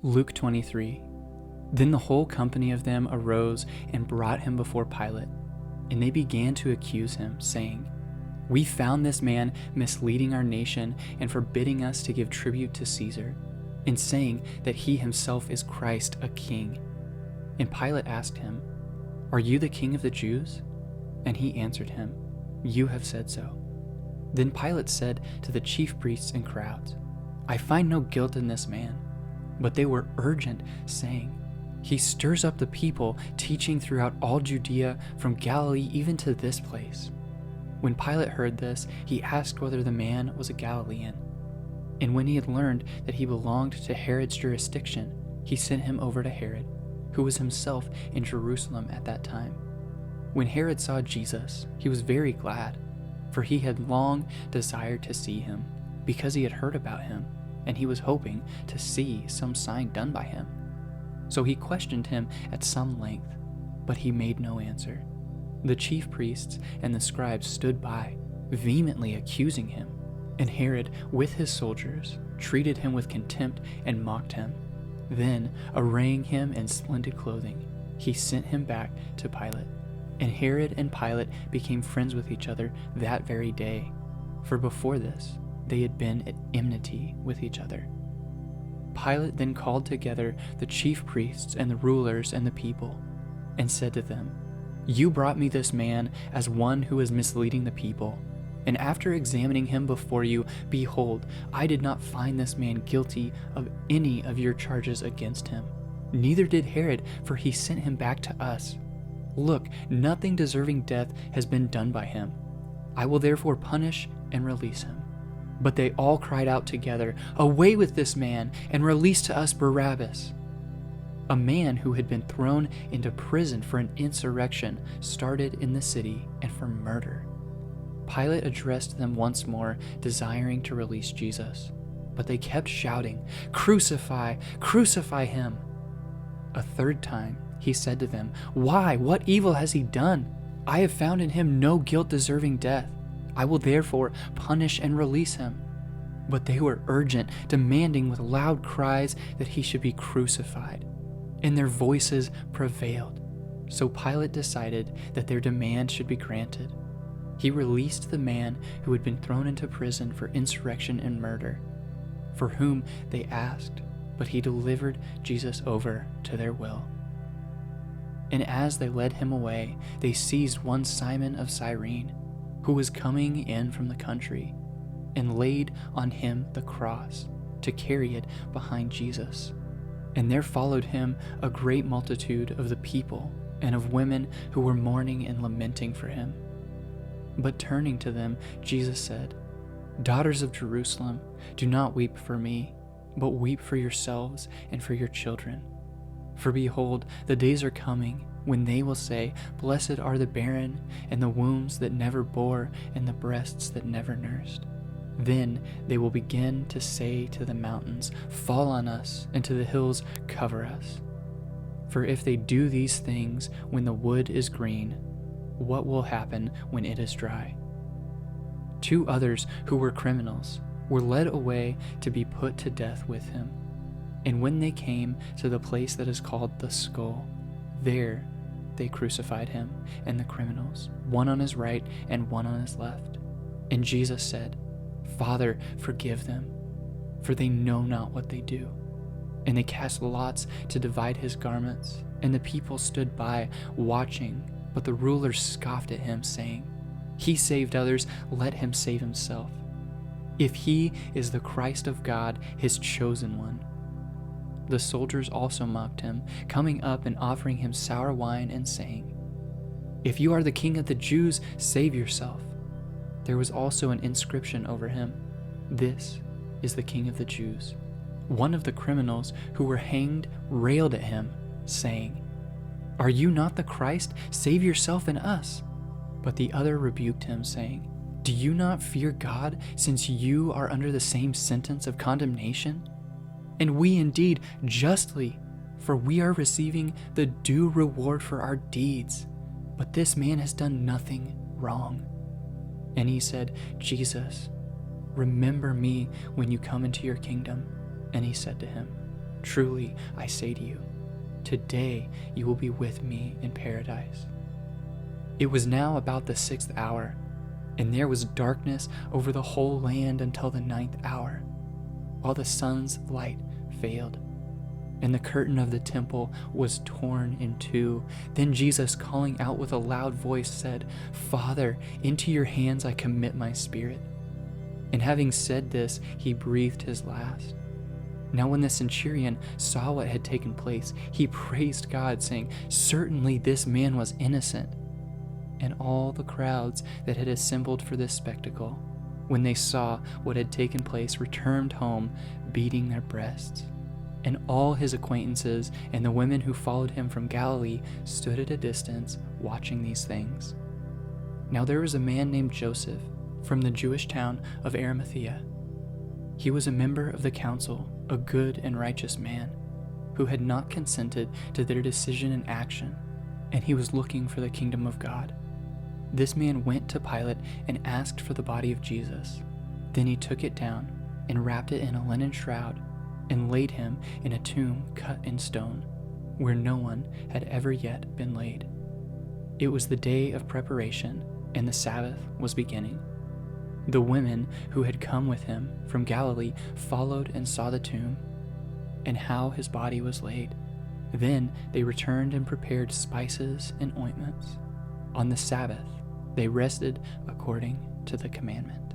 Luke 23. Then the whole company of them arose and brought him before Pilate, and they began to accuse him, saying, "We found this man misleading our nation and forbidding us to give tribute to Caesar, and saying that he himself is Christ, a king." And Pilate asked him, "Are you the king of the Jews?" And he answered him, "You have said so." Then Pilate said to the chief priests and crowds, "I find no guilt in this man." But they were urgent, saying, "He stirs up the people, teaching throughout all Judea, from Galilee even to this place." When Pilate heard this, he asked whether the man was a Galilean. And when he had learned that he belonged to Herod's jurisdiction, he sent him over to Herod, who was himself in Jerusalem at that time. When Herod saw Jesus, he was very glad, for he had long desired to see him, because he had heard about him, and he was hoping to see some sign done by him. So he questioned him at some length, but he made no answer. The chief priests and the scribes stood by, vehemently accusing him, and Herod, with his soldiers, treated him with contempt and mocked him. Then, arraying him in splendid clothing, he sent him back to Pilate. And Herod and Pilate became friends with each other that very day, for before this they had been at enmity with each other. Pilate then called together the chief priests and the rulers and the people, and said to them, "You brought me this man as one who is misleading the people. And after examining him before you, behold, I did not find this man guilty of any of your charges against him. Neither did Herod, for he sent him back to us. Look, nothing deserving death has been done by him. I will therefore punish and release him." But they all cried out together, "Away with this man, and release to us Barabbas." A man who had been thrown into prison for an insurrection started in the city and for murder. Pilate addressed them once more, desiring to release Jesus. But they kept shouting, "Crucify, crucify him." A third time he said to them, "Why? What evil has he done? I have found in him no guilt deserving death. I will therefore punish and release him." But they were urgent, demanding with loud cries that he should be crucified. And their voices prevailed. So Pilate decided that their demand should be granted. He released the man who had been thrown into prison for insurrection and murder, for whom they asked, but he delivered Jesus over to their will. And as they led him away, they seized one Simon of Cyrene, who was coming in from the country, and laid on him the cross to carry it behind Jesus. And there followed him a great multitude of the people and of women who were mourning and lamenting for him. But turning to them, Jesus said, "Daughters of Jerusalem, do not weep for me, but weep for yourselves and for your children. For behold, the days are coming when they will say, 'Blessed are the barren, and the wombs that never bore, and the breasts that never nursed.' Then they will begin to say to the mountains, 'Fall on us,' and to the hills, 'Cover us.' For if they do these things when the wood is green, what will happen when it is dry?" 2 others who were criminals were led away to be put to death with him. And when they came to the place that is called the Skull, there they crucified him and the criminals, one on his right and one on his left. And Jesus said, "Father, forgive them, for they know not what they do." And they cast lots to divide his garments, and the people stood by, watching. But the rulers scoffed at him, saying, "He saved others, let him save himself, if he is the Christ of God, his chosen one." The soldiers also mocked him, coming up and offering him sour wine and saying, "If you are the king of the Jews, save yourself." There was also an inscription over him, "This is the King of the Jews." One of the criminals who were hanged railed at him, saying, "Are you not the Christ? Save yourself and us." But the other rebuked him, saying, "Do you not fear God, since you are under the same sentence of condemnation? And we indeed justly, for we are receiving the due reward for our deeds. But this man has done nothing wrong." And he said, "Jesus, remember me when you come into your kingdom." And he said to him, Truly, I say to you, today you will be with me in paradise." It was now about the 6th hour, and there was darkness over the whole land until the 9th hour, while the sun's light failed, and the curtain of the temple was torn in two. Then Jesus, calling out with a loud voice, said, "Father, into your hands I commit my spirit." And having said this, he breathed his last. Now when the centurion saw what had taken place, he praised God, saying, "Certainly this man was innocent." And all the crowds that had assembled for this spectacle, when they saw what had taken place, returned home, beating their breasts. And all his acquaintances and the women who followed him from Galilee stood at a distance, watching these things. Now there was a man named Joseph, from the Jewish town of Arimathea. He was a member of the council, a good and righteous man, who had not consented to their decision and action, and he was looking for the kingdom of God. This man went to Pilate and asked for the body of Jesus. Then he took it down and wrapped it in a linen shroud and laid him in a tomb cut in stone, where no one had ever yet been laid. It was the day of preparation, and the Sabbath was beginning. The women who had come with him from Galilee followed and saw the tomb, and how his body was laid. Then they returned and prepared spices and ointments. On the Sabbath they rested according to the commandment.